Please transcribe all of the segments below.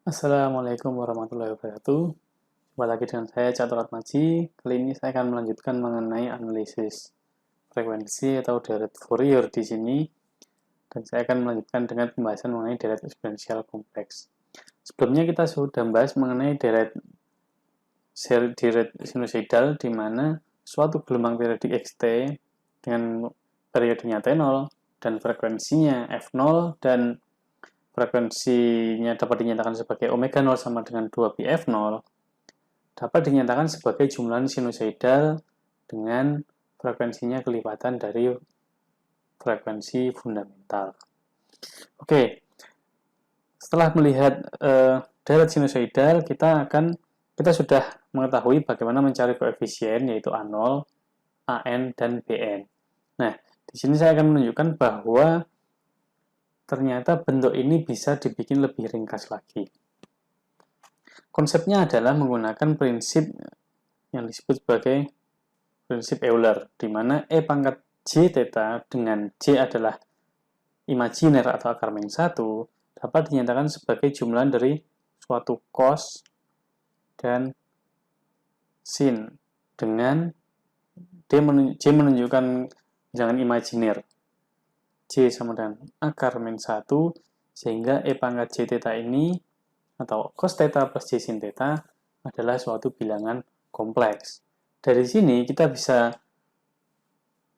Assalamualaikum warahmatullahi wabarakatuh. Jumpa lagi dengan saya Catur Atmaji. Kali ini saya akan melanjutkan mengenai analisis frekuensi atau deret Fourier di sini, dan saya akan melanjutkan dengan pembahasan mengenai deret eksponensial kompleks. Sebelumnya kita sudah membahas mengenai deret sinusoidal, di mana suatu gelombang periodik xt dengan periodenya T0 dan frekuensinya F0 dan frekuensinya dapat dinyatakan sebagai omega 0 sama dengan 2πf0 dapat dinyatakan sebagai jumlahan sinusoidal dengan frekuensinya kelipatan dari frekuensi fundamental. Oke, setelah melihat deret sinusoidal, kita sudah mengetahui bagaimana mencari koefisien, yaitu A0, AN, dan BN. Nah, di sini saya akan menunjukkan bahwa ternyata bentuk ini bisa dibikin lebih ringkas lagi. Konsepnya adalah menggunakan prinsip yang disebut sebagai prinsip Euler, di mana E pangkat J theta dengan J adalah imajiner atau akar min 1 dapat dinyatakan sebagai jumlahan dari suatu cos dan sin dengan J menunjukkan bilangan imajiner. J sama dengan akar min 1, sehingga E pangkat J theta ini, atau cos theta plus J sin theta, adalah suatu bilangan kompleks. Dari sini kita bisa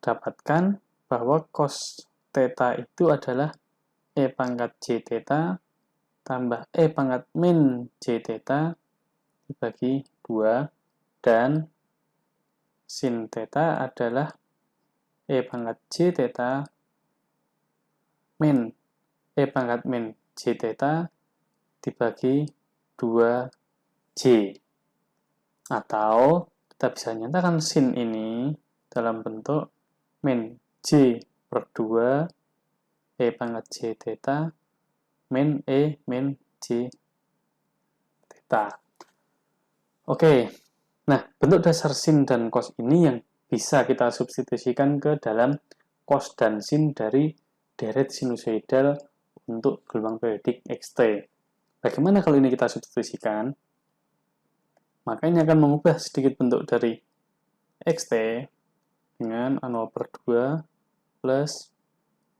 dapatkan bahwa cos theta itu adalah E pangkat J theta tambah E pangkat min J theta dibagi 2, dan sin theta adalah E pangkat J theta min E pangkat min J theta dibagi 2J. Atau kita bisa nyatakan sin ini dalam bentuk min J per 2 E pangkat J theta min E min J theta. Oke, nah bentuk dasar sin dan cos ini yang bisa kita substitusikan ke dalam cos dan sin dari deret sinusoidal untuk gelombang periodik xt. Bagaimana kalau ini kita substitusikan? Maka ini akan mengubah sedikit bentuk dari xt dengan A0 per 2 plus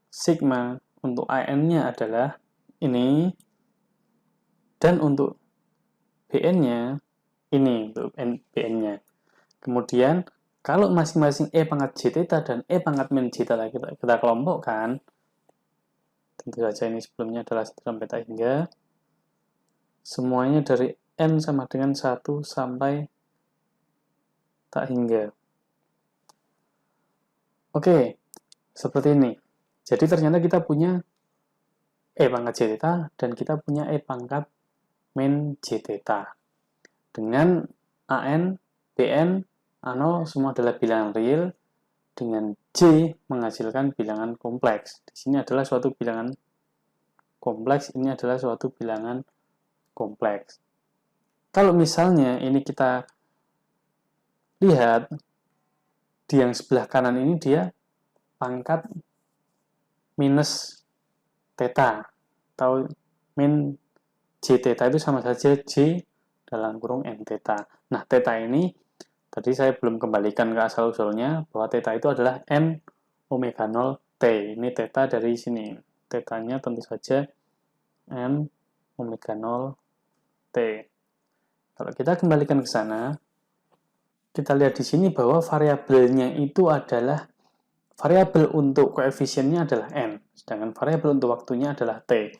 sigma untuk AN-nya adalah ini, dan untuk BN-nya ini, untuk BN-nya. Kemudian, kalau masing-masing E pangkat J theta dan E pangkat min J theta kita kelompokkan, tentu saja ini sebelumnya adalah 1 sampai tak hingga, semuanya dari N sama dengan 1 sampai tak hingga. Oke, seperti ini. Jadi ternyata kita punya E pangkat J theta dan kita punya E pangkat min J theta. Dengan AN, BN, A0 semua adalah bilangan real, dengan J menghasilkan bilangan kompleks. Di sini adalah suatu bilangan kompleks, ini adalah suatu bilangan kompleks. Kalau misalnya ini kita lihat, di yang sebelah kanan ini dia pangkat minus theta, atau min J theta itu sama saja J dalam kurung N theta. Nah, theta ini tadi saya belum kembalikan ke asal-usulnya, bahwa theta itu adalah N omega 0 T. Ini theta dari sini. Theta-nya tentu saja N omega 0 T. Kalau kita kembalikan ke sana, kita lihat di sini bahwa variabelnya itu adalah, variabel untuk koefisiennya adalah N, sedangkan variabel untuk waktunya adalah T.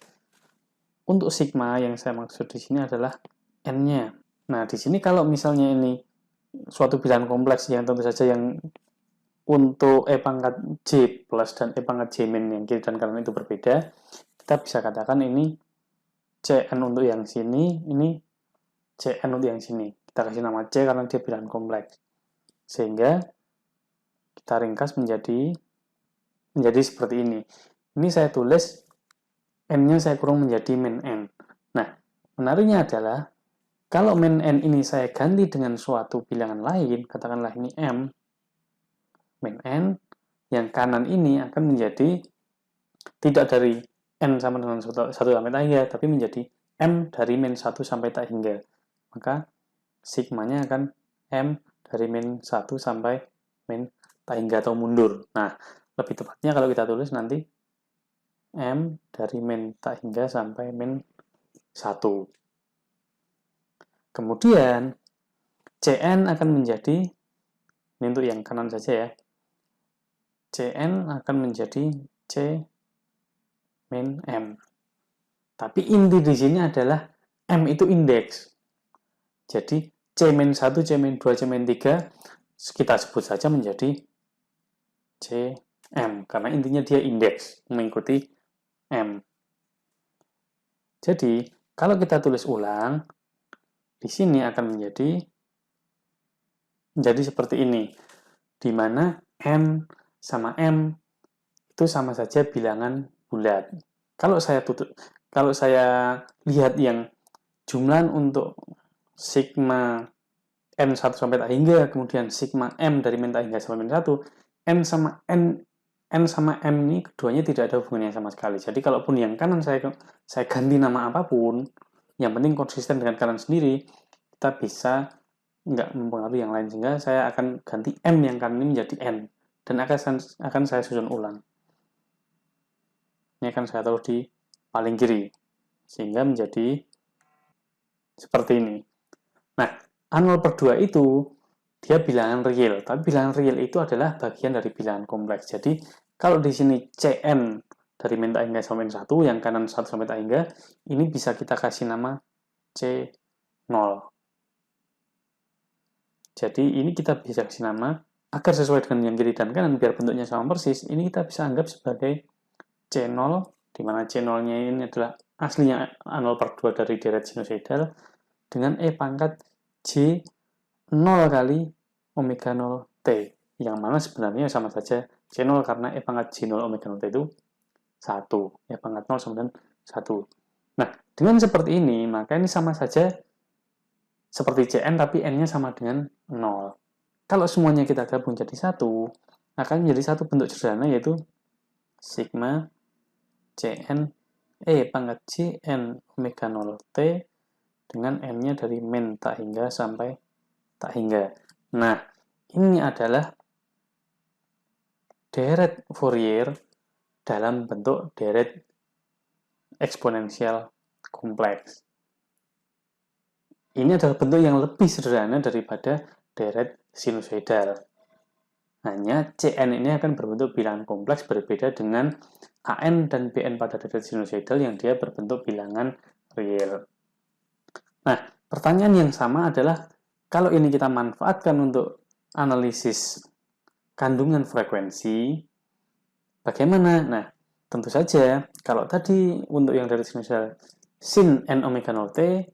Untuk sigma yang saya maksud di sini adalah N-nya. Nah, di sini kalau misalnya ini suatu bilangan kompleks yang tentu saja yang untuk E pangkat J plus dan E pangkat J min yang kiri dan kanan itu berbeda, kita bisa katakan ini Cn untuk yang sini, ini Cn untuk yang sini. Kita kasih nama C karena dia bilangan kompleks. Sehingga kita ringkas menjadi seperti ini. Ini saya tulis N-nya saya kurung menjadi min N. Nah, menariknya adalah kalau min N ini saya ganti dengan suatu bilangan lain, katakanlah ini M, min N, yang kanan ini akan menjadi tidak dari N sama dengan 1 sampai 3, tapi menjadi M dari min 1 sampai tak hingga. Maka sigmanya akan M dari min 1 sampai min tak hingga atau mundur. Nah, lebih tepatnya kalau kita tulis nanti M dari min tak hingga sampai min 1. Kemudian Cn akan menjadi, ini untuk yang kanan saja ya, Cn akan menjadi C min M. Tapi inti di sini adalah M itu indeks. Jadi C min 1, C min 2, C min 3 kita sebut saja menjadi Cm. Karena intinya dia indeks, mengikuti M. Jadi kalau kita tulis ulang, di sini akan menjadi seperti ini, di mana N sama M itu sama saja bilangan bulat. Kalau saya lihat yang jumlahan untuk sigma N1 sampai tak hingga, kemudian sigma M dari min tak hingga sampai min 1, N sama M ini keduanya tidak ada hubungannya sama sekali. Jadi kalaupun yang kanan saya ganti nama apapun, yang penting konsisten dengan kanan sendiri, kita bisa nggak mempengaruhi yang lain, sehingga saya akan ganti M yang kanan ini menjadi N, dan akan saya susun ulang. Ini akan saya taruh di paling kiri, sehingga menjadi seperti ini. Nah, A0/2 itu dia bilangan real, tapi bilangan real itu adalah bagian dari bilangan kompleks. Jadi, kalau di sini Cn dari min tak hingga sampai min 1, yang kanan 1 sampai tak hingga, ini bisa kita kasih nama C0. Jadi, ini kita bisa kasih nama, agar sesuai dengan yang kiri dan kanan, biar bentuknya sama persis, ini kita bisa anggap sebagai C0, di mana C0-nya ini adalah aslinya A0/2 dari deret sinusoidal, dengan E pangkat J 0 kali omega 0 T, yang mana sebenarnya sama saja C0 karena E pangkat J0 omega 0 T itu 1. E pangkat 0 sama dengan 1. Nah, dengan seperti ini, maka ini sama saja seperti Cn, tapi N-nya sama dengan 0. Kalau semuanya kita gabung jadi 1, akan menjadi satu bentuk sederhana, yaitu sigma Cn E pangkat Jn omega 0 T dengan M-nya dari min tak hingga sampai tak hingga. Nah, ini adalah deret Fourier dalam bentuk deret eksponensial kompleks. Ini adalah bentuk yang lebih sederhana daripada deret sinusoidal. Hanya Cn ini akan berbentuk bilangan kompleks, berbeda dengan An dan Bn pada deret sinusoidal yang dia berbentuk bilangan real. Nah, pertanyaan yang sama adalah, kalau ini kita manfaatkan untuk analisis kandungan frekuensi, bagaimana? Nah, tentu saja, kalau tadi untuk yang dari sinusoidal sin n omega 0 t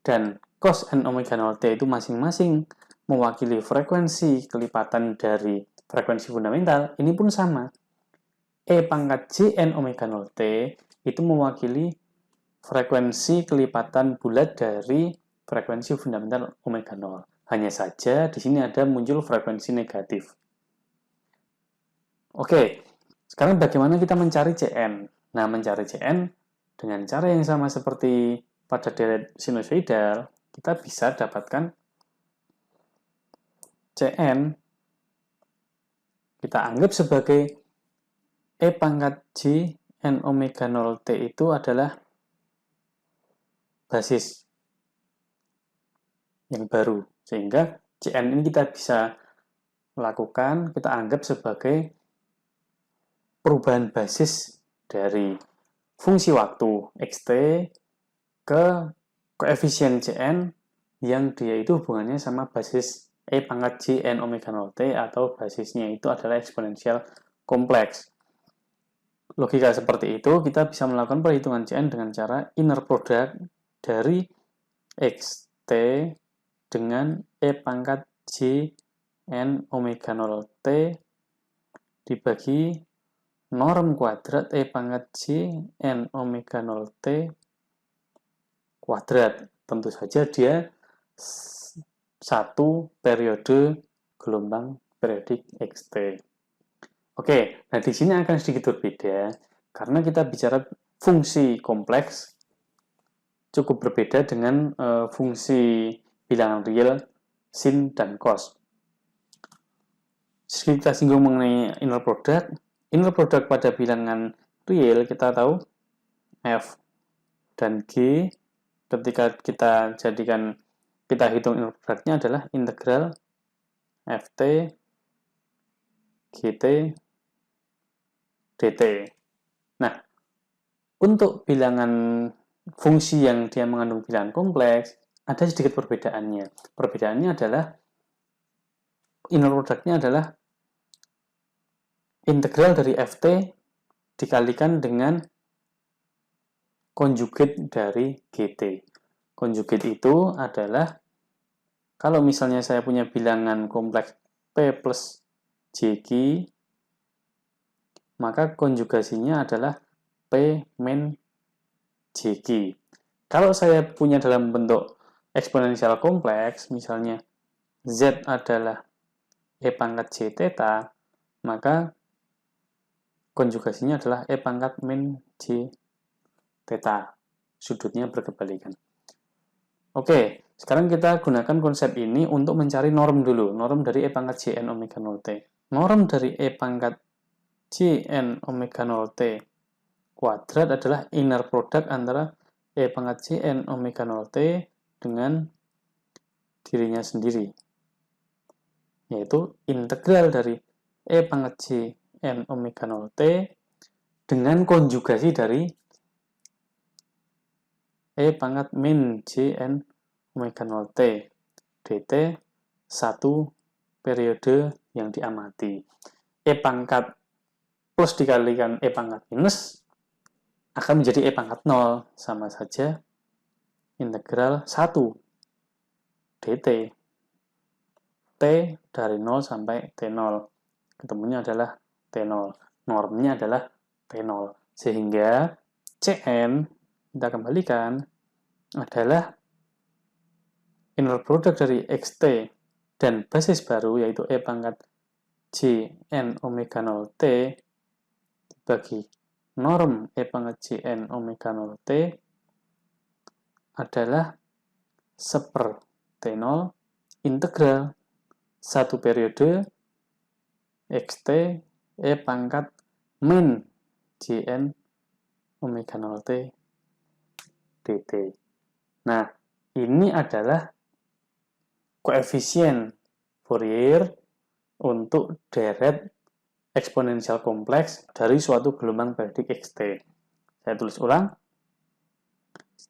dan cos n omega 0 t itu masing-masing mewakili frekuensi kelipatan dari frekuensi fundamental, ini pun sama. E pangkat Jn omega 0 t itu mewakili frekuensi kelipatan bulat dari frekuensi fundamental omega 0. Hanya saja di sini ada muncul frekuensi negatif. Oke, sekarang bagaimana kita mencari Cn? Nah, mencari Cn dengan cara yang sama seperti pada deret sinusoidal, kita bisa dapatkan Cn, kita anggap sebagai E pangkat J n omega 0 t itu adalah basis yang baru, sehingga Cn ini kita bisa lakukan, kita anggap sebagai perubahan basis dari fungsi waktu xt ke koefisien Cn yang dia itu hubungannya sama basis E pangkat J n omega 0 t, atau basisnya itu adalah eksponensial kompleks. Logika seperti itu, kita bisa melakukan perhitungan Cn dengan cara inner product dari xt dengan E pangkat J n omega 0 t dibagi norm kuadrat E pangkat J n omega 0 t kuadrat. Tentu saja dia satu periode gelombang periodik xt. Oke, nah di sini akan sedikit berbeda karena kita bicara fungsi kompleks cukup berbeda dengan fungsi bilangan real, sin, dan cos. Kita singgung mengenai inner product. Inner product pada bilangan real kita tahu F dan G. Ketika kita hitung inner product-nya adalah integral Ft Gt dt. Nah, untuk bilangan fungsi yang dia mengandung bilangan kompleks, ada sedikit perbedaannya. Perbedaannya adalah inner product-nya adalah integral dari Ft dikalikan dengan konjugat dari Gt. Konjugat itu adalah, kalau misalnya saya punya bilangan kompleks P plus Jq, maka konjugasinya adalah P min Jq. Kalau saya punya dalam bentuk eksponensial kompleks, misalnya Z adalah E pangkat J theta, maka konjugasinya adalah E pangkat min J theta. Sudutnya berkebalikan. Oke, sekarang kita gunakan konsep ini untuk mencari norm dulu. Norm dari E pangkat Jn omega 0 T. Norm dari E pangkat Jn omega 0 T kuadrat adalah inner product antara E pangkat Jn omega 0 T dengan dirinya sendiri, yaitu integral dari E pangkat Jn omega 0 T dengan konjugasi dari E pangkat min Jn omega 0 T dt satu periode yang diamati. E pangkat plus dikalikan E pangkat minus akan menjadi E pangkat 0, sama saja integral 1 dt T dari 0 sampai T0. Ketemunya adalah T0. Normnya adalah T0. Sehingga Cn, kita kembalikan, adalah inner product dari Xt dan basis baru, yaitu E pangkat Jn omega 0 T dibagi norm E pangkat Jn omega 0 T adalah 1/T0 integral 1 periode Xt E pangkat min Jn omega 0 T dt. Nah, ini adalah koefisien Fourier untuk deret eksponensial kompleks dari suatu gelombang periodik Xt. Saya tulis ulang.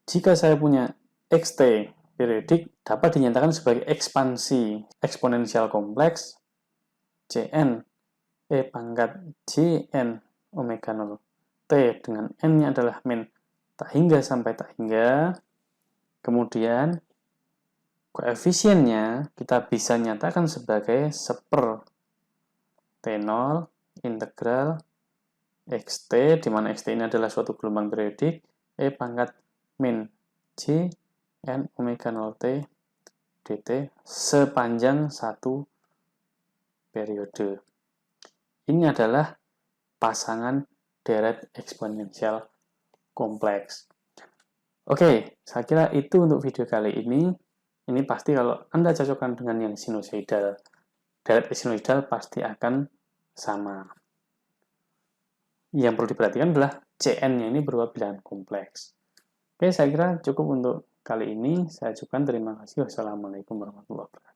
Jika saya punya Xt periodik, dapat dinyatakan sebagai ekspansi eksponensial kompleks Cn E pangkat Jn omega 0 T dengan n-nya adalah min tak hingga sampai tak hingga. Kemudian koefisiennya kita bisa nyatakan sebagai 1/T0 integral Xt, di mana Xt ini adalah suatu gelombang periodik, E pangkat min Jn omega 0 T dt sepanjang satu periode. Ini adalah pasangan deret eksponensial kompleks. Oke, saya kira itu untuk video kali ini. Ini pasti kalau Anda cocokkan dengan yang sinusoidal, deret sinusoidal pasti akan sama. Yang perlu diperhatikan adalah Cn-nya ini berupa bilangan kompleks. Oke, saya kira cukup untuk kali ini. Saya ucapkan terima kasih. Wassalamualaikum warahmatullahi wabarakatuh.